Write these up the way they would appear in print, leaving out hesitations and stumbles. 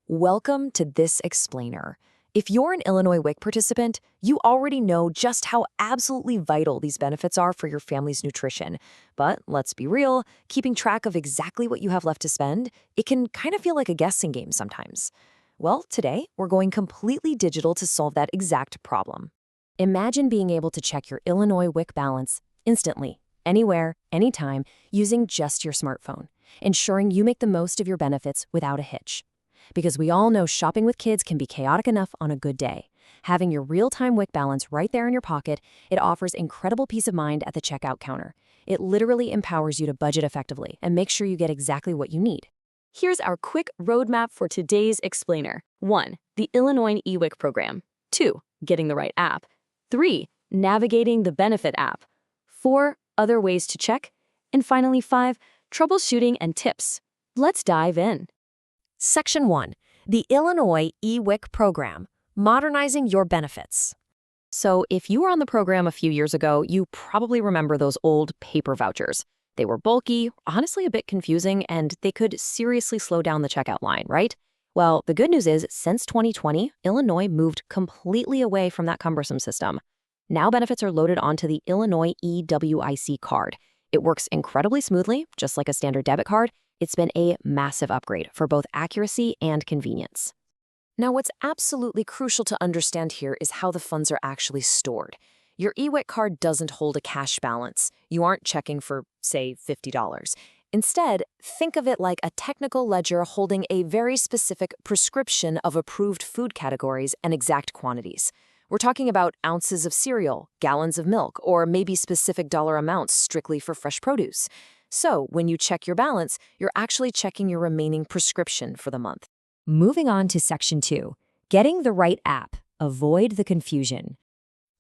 Welcome to this explainer. If you're an Illinois WIC participant, you already know just how absolutely vital these benefits are for your family's nutrition. But let's be real, keeping track of exactly what you have left to spend, it can kind of feel like a guessing game sometimes. Well, today, we're going completely digital to solve that exact problem. Imagine being able to check your Illinois WIC balance instantly, anywhere, anytime, using just your smartphone, ensuring you make the most of your benefits without a hitch. Because we all know shopping with kids can be chaotic enough on a good day. Having your real-time WIC balance right there in your pocket, it offers incredible peace of mind at the checkout counter. It literally empowers you to budget effectively and make sure you get exactly what you need. Here's our quick roadmap for today's explainer. 1. The Illinois WIC program. 2. Getting the right app. 3. Navigating the benefit app. 4. Other ways to check. And finally 5. Troubleshooting and tips. Let's dive in. Section 1. The Illinois WIC program, modernizing your benefits. So if you were on the program a few years ago, you probably remember those old paper vouchers. They were bulky, honestly a bit confusing, and they could seriously slow down the checkout line, right? Well, the good news is, since 2020, Illinois moved completely away from that cumbersome system. Now benefits are loaded onto the Illinois WIC card. It works incredibly smoothly, just like a standard debit card. It's been a massive upgrade for both accuracy and convenience. Now, what's absolutely crucial to understand here is how the funds are actually stored. Your WIC card doesn't hold a cash balance. You aren't checking for, say, $50. Instead, think of it like a technical ledger holding a very specific prescription of approved food categories and exact quantities. We're talking about ounces of cereal, gallons of milk, or maybe specific dollar amounts strictly for fresh produce. So, when you check your balance, you're actually checking your remaining prescription for the month. Moving on to Section 2, getting the right app. Avoid the confusion.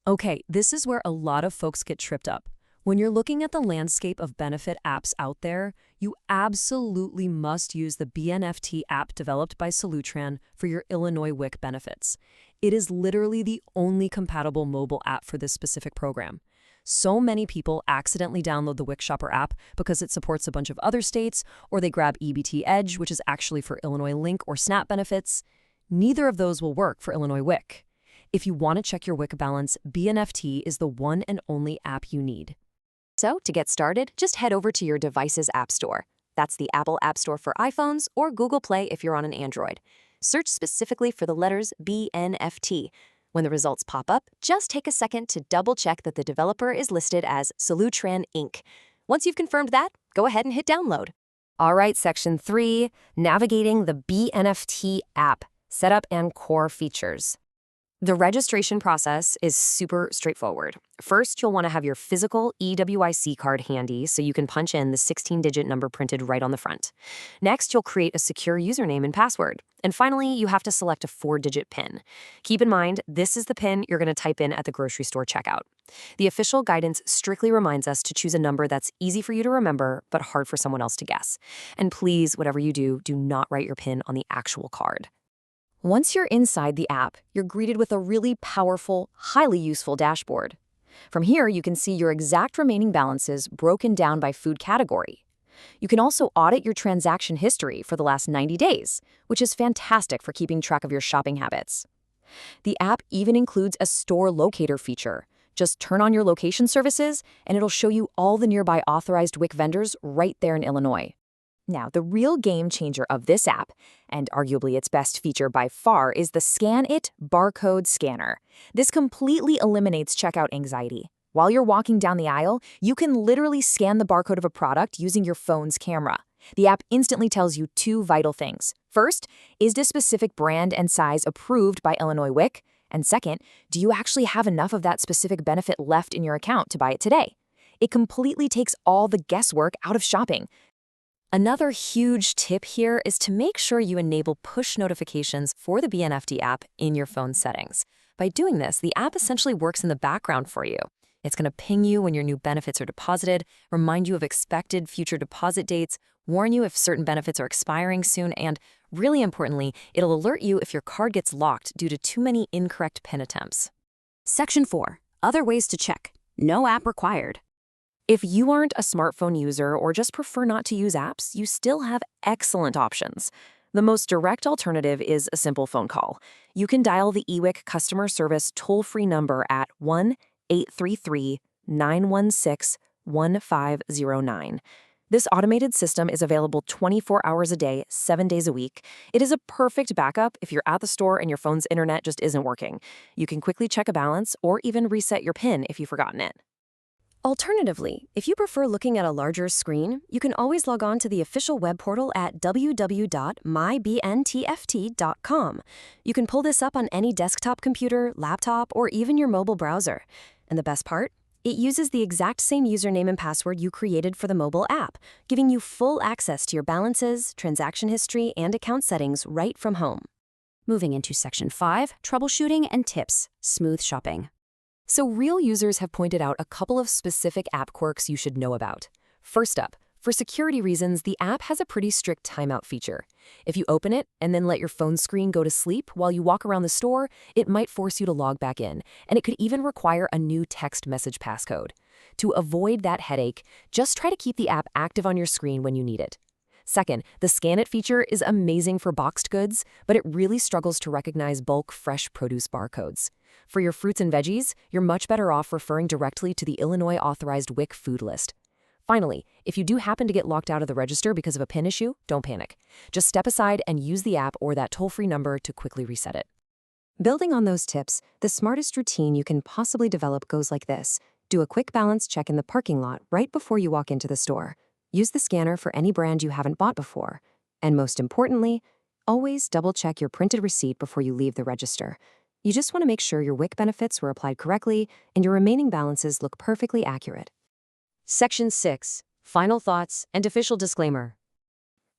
Okay, this is where a lot of folks get tripped up. When you're looking at the landscape of benefit apps out there, you absolutely must use the BNFT app developed by Solutran for your Illinois WIC benefits. It is literally the only compatible mobile app for this specific program. So many people accidentally download the WIC Shopper app because it supports a bunch of other states, or they grab EBT Edge, which is actually for Illinois Link or SNAP benefits. Neither of those will work for Illinois WIC. If you want to check your WIC balance, BNFT is the one and only app you need. So, to get started, just head over to your device's app store. That's the Apple App Store for iPhones or Google Play if you're on an Android. Search specifically for the letters BNFT. When the results pop up, just take a second to double-check that the developer is listed as Solutran Inc. Once you've confirmed that, go ahead and hit download. All right, Section 3, navigating the BNFT app, setup and core features. The registration process is super straightforward. First, you'll want to have your physical WIC card handy so you can punch in the 16-digit number printed right on the front. Next, you'll create a secure username and password. And finally, you have to select a 4-digit PIN. Keep in mind, this is the PIN you're going to type in at the grocery store checkout. The official guidance strictly reminds us to choose a number that's easy for you to remember, but hard for someone else to guess. And please, whatever you do, do not write your PIN on the actual card. Once you're inside the app, you're greeted with a really powerful, highly useful dashboard. From here, you can see your exact remaining balances broken down by food category. You can also audit your transaction history for the last 90 days, which is fantastic for keeping track of your shopping habits. The app even includes a store locator feature. Just turn on your location services, and it'll show you all the nearby authorized WIC vendors right there in Illinois. Now, the real game changer of this app, and arguably its best feature by far, is the Scan It barcode scanner. This completely eliminates checkout anxiety. While you're walking down the aisle, you can literally scan the barcode of a product using your phone's camera. The app instantly tells you two vital things. First, is this specific brand and size approved by Illinois WIC? And second, do you actually have enough of that specific benefit left in your account to buy it today? It completely takes all the guesswork out of shopping. Another huge tip here is to make sure you enable push notifications for the BNFT app in your phone settings. By doing this, the app essentially works in the background for you. It's going to ping you when your new benefits are deposited, remind you of expected future deposit dates, warn you if certain benefits are expiring soon, and, really importantly, it'll alert you if your card gets locked due to too many incorrect PIN attempts. Section 4, other ways to check. No app required. If you aren't a smartphone user or just prefer not to use apps, you still have excellent options. The most direct alternative is a simple phone call. You can dial the eWIC customer service toll-free number at 1-833-916-1509. This automated system is available 24 hours a day, 7 days a week. It is a perfect backup if you're at the store and your phone's internet just isn't working. You can quickly check a balance or even reset your PIN if you've forgotten it. Alternatively, if you prefer looking at a larger screen, you can always log on to the official web portal at www.mybntft.com. You can pull this up on any desktop computer, laptop, or even your mobile browser. And the best part? It uses the exact same username and password you created for the mobile app, giving you full access to your balances, transaction history, and account settings right from home. Moving into Section 5, Troubleshooting and Tips, Smooth Shopping. So real users have pointed out a couple of specific app quirks you should know about. First up, for security reasons, the app has a pretty strict timeout feature. If you open it and then let your phone screen go to sleep while you walk around the store, it might force you to log back in, and it could even require a new text message passcode. To avoid that headache, just try to keep the app active on your screen when you need it. Second, the Scan It feature is amazing for boxed goods, but it really struggles to recognize bulk fresh produce barcodes. For your fruits and veggies, you're much better off referring directly to the Illinois authorized WIC food list. Finally, if you do happen to get locked out of the register because of a PIN issue, don't panic. Just step aside and use the app or that toll-free number to quickly reset it. Building on those tips, the smartest routine you can possibly develop goes like this. Do a quick balance check in the parking lot right before you walk into the store. Use the scanner for any brand you haven't bought before. And most importantly, always double-check your printed receipt before you leave the register. You just want to make sure your WIC benefits were applied correctly and your remaining balances look perfectly accurate. Section 6, Final Thoughts and Official Disclaimer.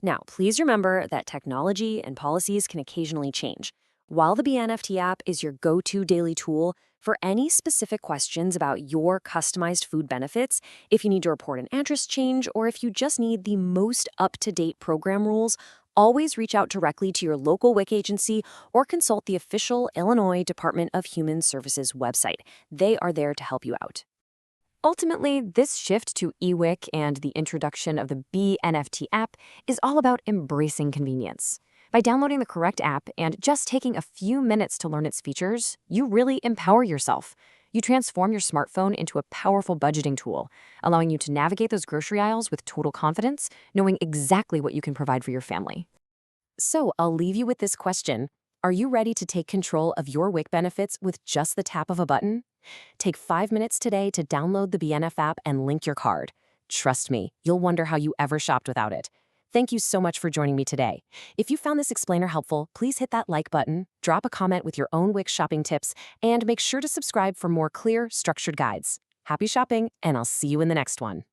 Now, please remember that technology and policies can occasionally change. While the BNFT app is your go-to daily tool for any specific questions about your customized food benefits, if you need to report an address change, or if you just need the most up-to-date program rules, always reach out directly to your local WIC agency or consult the official Illinois Department of Human Services website. They are there to help you out. Ultimately, this shift to eWIC and the introduction of the BNFT app is all about embracing convenience. By downloading the correct app and just taking a few minutes to learn its features, you really empower yourself. You transform your smartphone into a powerful budgeting tool, allowing you to navigate those grocery aisles with total confidence, knowing exactly what you can provide for your family. So, I'll leave you with this question. Are you ready to take control of your WIC benefits with just the tap of a button? Take 5 minutes today to download the BNF app and link your card. Trust me, you'll wonder how you ever shopped without it. Thank you so much for joining me today. If you found this explainer helpful, please hit that like button, drop a comment with your own WIC shopping tips, and make sure to subscribe for more clear, structured guides. Happy shopping, and I'll see you in the next one.